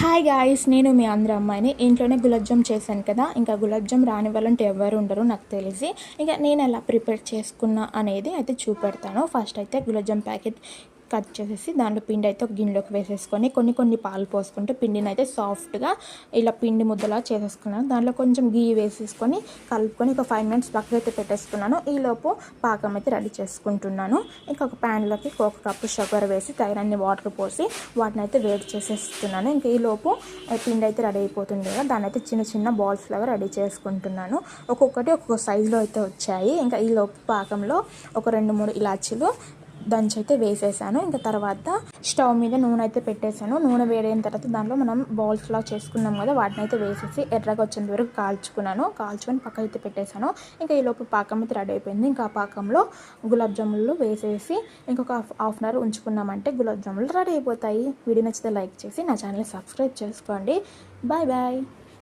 Hi guys, నేను మీ ఆంధ్ర అమ్మాయిని. ఇంట్లోనే గులాబ్ జామ్ చేశాను కదా. ఇంకా గులాబ్ జామ్ రాని వాళ్ళంటే ఎవరు ఉండరు నాకు తెలిసి. ఇంకా నేను ఎలా ప్రిపేర్ చేసుకున్నా అనేది అయితే చూపెడతాను. ఫస్ట్ అయితే గులాబ్ జామ్ ప్యాకెట్ కట్ చేసేసి దాంట్లో పిండి అయితే ఒక గిన్నెలోకి వేసేసుకొని కొన్ని పాలు పోసుకుంటే పిండిని అయితే సాఫ్ట్గా ఇలా పిండి ముద్దలా చేసేసుకున్నాను. దాంట్లో కొంచెం గీ వేసేసుకొని కలుపుకొని ఒక 5 మినిట్స్ పక్కన అయితే పెట్టేసుకున్నాను. ఈలోపు పాకం అయితే రెడీ చేసుకుంటున్నాను. ఇంకా ఒక ప్యాన్లోకి ఒక కప్పు షుగర్ వేసి తగినన్ని వాటర్ పోసి వాటిని అయితే వేడి చేసేస్తున్నాను. ఇంకా ఈలోపు పిండి అయితే రెడీ అయిపోతుంది కదా, దాన్ని అయితే చిన్న బాల్స్ లాగా రెడీ చేసుకుంటున్నాను. ఒక్కొక్కటి ఒక్కొక్క సైజులో అయితే వచ్చాయి. ఇంకా ఈలోపు పాకంలో ఒక 2-3 ఇలాచీలు దంచి అయితే వేసేసాను. ఇంకా తర్వాత స్టవ్ మీద నూనె అయితే పెట్టేశాను. నూనె వేడైన తర్వాత దాంట్లో మనం బాల్స్లా చేసుకున్నాం కదా, వాటిని అయితే వేసేసి ఎర్రగా వచ్చేంత వరకు కాల్చుకొని పక్క అయితే పెట్టేశాను. ఇంకా ఈలోపు పాకం అయితే రెడీ అయిపోయింది. ఇంకా ఆ పాకంలో గులాబ్ జాములు వేసేసి ఇంకొక హాఫ్ అన్ అవర్ ఉంచుకున్నామంటే గులాబ్ జాములు రెడీ అయిపోతాయి. వీడియో నచ్చితే లైక్ చేసి నా ఛానల్ని సబ్స్క్రైబ్ చేసుకోండి. Bye bye.